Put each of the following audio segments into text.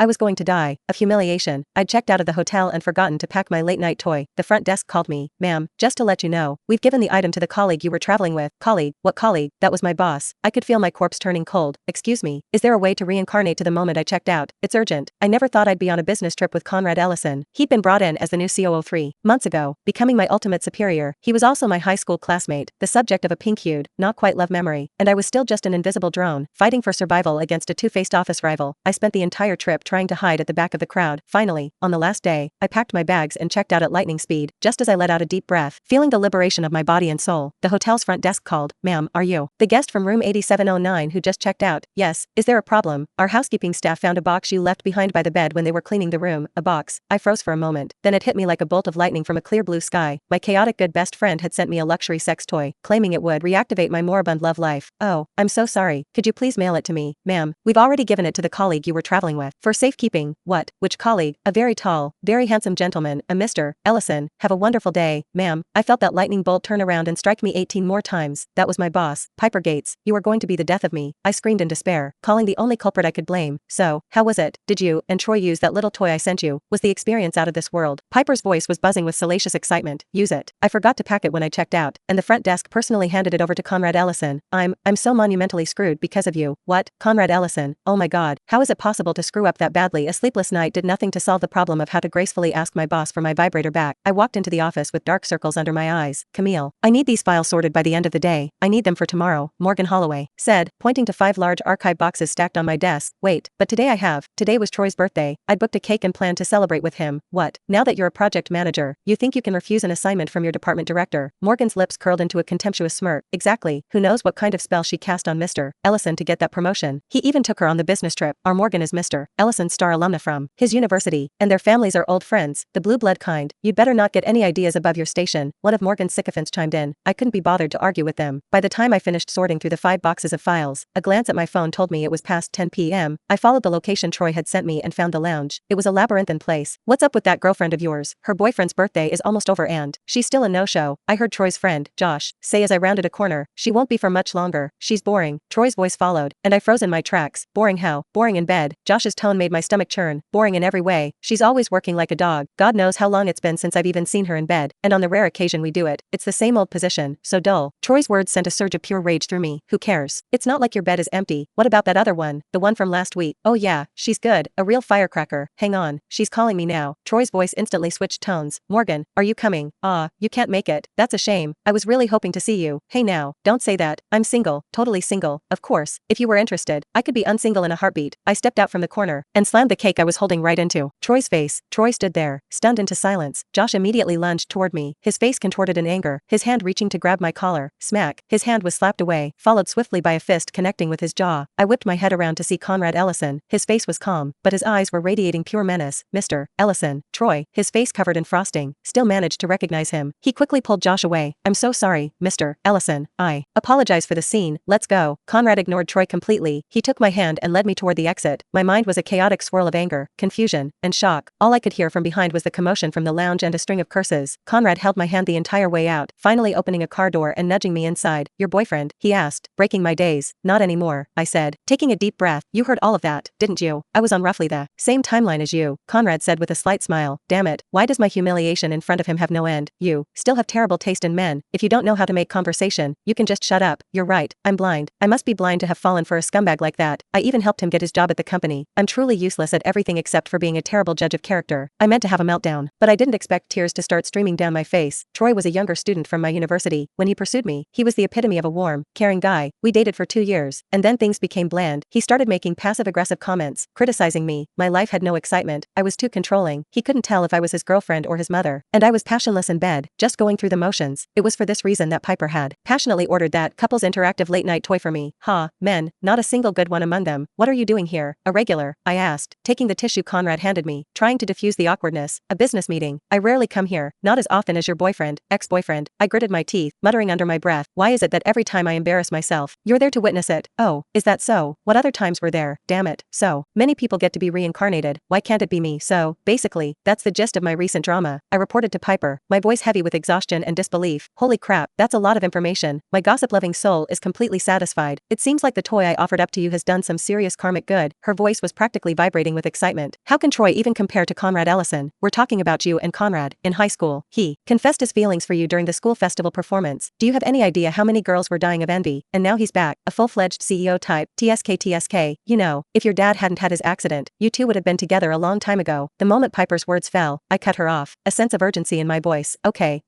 I was going to die of humiliation. I'd checked out of the hotel and forgotten to pack my late-night toy. The front desk called me. Ma'am, just to let you know, we've given the item to the colleague you were traveling with. Colleague? What colleague? That was my boss. I could feel my corpse turning cold. Excuse me, is there a way to reincarnate to the moment I checked out? It's urgent. I never thought I'd be on a business trip with Conrad Ellison. He'd been brought in as the new COO 3 months ago, becoming my ultimate superior. He was also my high school classmate, the subject of a pink-hued, not quite love memory, and I was still just an invisible drone, fighting for survival against a two-faced office rival. I spent the entire trip trying to hide at the back of the crowd. Finally, on the last day, I packed my bags and checked out at lightning speed. Just as I let out a deep breath, feeling the liberation of my body and soul, the hotel's front desk called. Ma'am, are you the guest from room 8709 who just checked out? Yes. Is there a problem? Our housekeeping staff found a box you left behind by the bed when they were cleaning the room. A box. I froze for a moment. Then it hit me like a bolt of lightning from a clear blue sky. My chaotic good best friend had sent me a luxury sex toy, claiming it would reactivate my moribund love life. Oh, I'm so sorry. Could you please mail it to me? Ma'am, we've already given it to the colleague you were traveling with. For safekeeping. What? Which colleague? A very tall, very handsome gentleman, a Mr. Ellison. Have a wonderful day, ma'am. I felt that lightning bolt turn around and strike me 18 more times. That was my boss, Piper Gates. You are going to be the death of me. I screamed in despair, calling the only culprit I could blame. So, how was it? Did you and Troy use that little toy I sent you? Was the experience out of this world? Piper's voice was buzzing with salacious excitement. Use it. I forgot to pack it when I checked out, and the front desk personally handed it over to Conrad Ellison. I'm so monumentally screwed because of you. What? Conrad Ellison? Oh my god. How is it possible to screw up that badly? A sleepless night did nothing to solve the problem of how to gracefully ask my boss for my vibrator back. I walked into the office with dark circles under my eyes. Camille, I need these files sorted by the end of the day. I need them for tomorrow, Morgan Holloway said, pointing to 5 large archive boxes stacked on my desk. Wait, but today was Troy's birthday. I'd booked a cake and planned to celebrate with him. What? Now that you're a project manager, you think you can refuse an assignment from your department director? Morgan's lips curled into a contemptuous smirk. Exactly. Who knows what kind of spell she cast on Mr. Ellison to get that promotion. He even took her on the business trip. Our Morgan is Mr. Ellison's star alumna from his university, and their families are old friends, the blue blood kind. You'd better not get any ideas above your station. One of Morgan's sycophants chimed in. I couldn't be bothered to argue with them. By the time I finished sorting through the 5 boxes of files, a glance at my phone told me it was past 10 p.m. I followed the location Troy had sent me and found the lounge. It was a labyrinthine place. What's up with that girlfriend of yours? Her boyfriend's birthday is almost over and she's still a no-show. I heard Troy's friend, Josh, say as I rounded a corner. She won't be for much longer. She's boring. Troy's voice followed, and I froze in my tracks. Boring how? Boring in bed. Josh's tone made my stomach churn. Boring in every way. She's always working like a dog. God knows how long it's been since I've even seen her in bed, and on the rare occasion we do it, it's the same old position, so dull. Troy's words sent a surge of pure rage through me. Who cares? It's not like your bed is empty. What about that other one? The one from last week? Oh yeah, she's good. A real firecracker. Hang on. She's calling me now. Troy's voice instantly switched tones. Morgan, are you coming? You can't make it. That's a shame. I was really hoping to see you. Hey now, don't say that. I'm single. Totally single. Of course, if you were interested, I could be unsingle in a heartbeat. I stepped out from the corner and slammed the cake I was holding right into Troy's face. Troy stood there, stunned into silence. Josh immediately lunged toward me, his face contorted in anger, his hand reaching to grab my collar. Smack. His hand was slapped away, followed swiftly by a fist connecting with his jaw. I whipped my head around to see Conrad Ellison. His face was calm, but his eyes were radiating pure menace. Mr. Ellison. Troy, his face covered in frosting, still managed to recognize him. He quickly pulled Josh away. I'm so sorry, Mr. Ellison. I apologize for the scene. Let's go. Conrad ignored Troy completely. He took my hand and led me toward the exit. My mind was a chaotic swirl of anger, confusion, and shock. All I could hear from behind was the commotion from the lounge and a string of curses. Conrad held my hand the entire way out, finally opening a car door and nudging me inside. Your boyfriend? He asked, breaking my daze. Not anymore, I said, taking a deep breath. You heard all of that, didn't you? I was on roughly the same timeline as you, Conrad said with a slight smile. Damn it, why does my humiliation in front of him have no end? You still have terrible taste in men. If you don't know how to make conversation, you can just shut up. You're right, I'm blind. I must be blind to have fallen for a scumbag like that. I even helped him get his job at the company. I'm truly useless at everything except for being a terrible judge of character. I meant to have a meltdown, but I didn't expect tears to start streaming down my face. Troy was a younger student from my university. When he pursued me, he was the epitome of a warm, caring guy. We dated for 2 years, and then things became bland. He started making passive-aggressive comments, criticizing me. My life had no excitement. I was too controlling. He couldn't tell if I was his girlfriend or his mother, and I was passionless in bed, just going through the motions. It was for this reason that Piper had passionately ordered that couple's interactive late-night toy for me. Men, not a single good one among them. What are you doing here? A regular? I asked, taking the tissue Conrad handed me, trying to diffuse the awkwardness. A business meeting. I rarely come here, not as often as your boyfriend, ex-boyfriend. I gritted my teeth, muttering under my breath. Why is it that every time I embarrass myself, you're there to witness it? Oh, is that so? What other times were there? Damn it. So many people get to be reincarnated. Why can't it be me? So, basically, that's the gist of my recent drama, I reported to Piper, my voice heavy with exhaustion and disbelief. Holy crap, that's a lot of information. My gossip-loving soul is completely satisfied. It seems like the toy I offered up to you has done some serious karmic good. Her voice was practically obviously vibrating with excitement. How can Troy even compare to Conrad Ellison? We're talking about you and Conrad, in high school. He confessed his feelings for you during the school festival performance. Do you have any idea how many girls were dying of envy? And now he's back, a full-fledged CEO type, TSK. You know, if your dad hadn't had his accident, you two would have been together a long time ago. The moment Piper's words fell, I cut her off, a sense of urgency in my voice. Okay,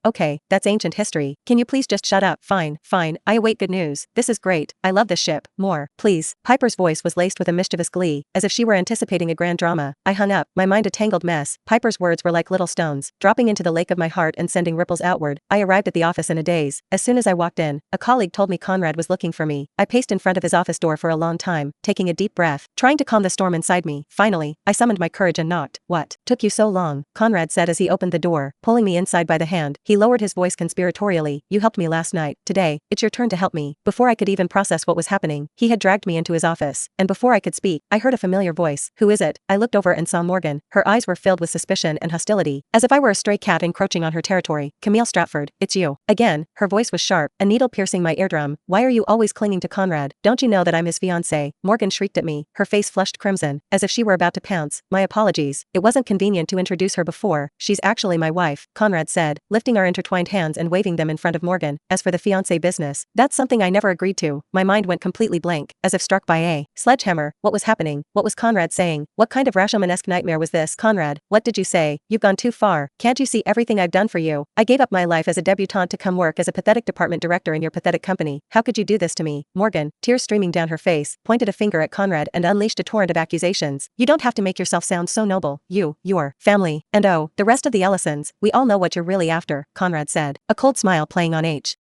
that's ancient history. Can you please just shut up? Fine, I await good news. This is great. I love this ship. More, please. Piper's voice was laced with a mischievous glee, as if she were anticipating a grand drama. I hung up, my mind a tangled mess. Piper's words were like little stones, dropping into the lake of my heart and sending ripples outward. I arrived at the office in a daze. As soon as I walked in, a colleague told me Conrad was looking for me. I paced in front of his office door for a long time, taking a deep breath, trying to calm the storm inside me. Finally, I summoned my courage and knocked. What took you so long? Conrad said as he opened the door, pulling me inside by the hand. He lowered his voice conspiratorially. You helped me last night. Today, it's your turn to help me. Before I could even process what was happening, he had dragged me into his office, and before I could speak, I heard a familiar voice. Who is it? I looked over and saw Morgan. Her eyes were filled with suspicion and hostility, as if I were a stray cat encroaching on her territory. Camille Stratford, it's you. Again, her voice was sharp, a needle piercing my eardrum. Why are you always clinging to Conrad? Don't you know that I'm his fiancé? Morgan shrieked at me, her face flushed crimson, as if she were about to pounce. My apologies. It wasn't convenient to introduce her before. She's actually my wife, Conrad said, lifting our intertwined hands and waving them in front of Morgan. As for the fiancé business, that's something I never agreed to. My mind went completely blank, as if struck by a sledgehammer. What was happening? What was Conrad saying? What kind of Rashomon-esque nightmare was this? Conrad, what did you say? You've gone too far. Can't you see everything I've done for you? I gave up my life as a debutante to come work as a pathetic department director in your pathetic company. How could you do this to me? Morgan, tears streaming down her face, pointed a finger at Conrad and unleashed a torrent of accusations. You don't have to make yourself sound so noble. You, your family, and oh, the rest of the Ellisons, we all know what you're really after, Conrad said, a cold smile playing on H.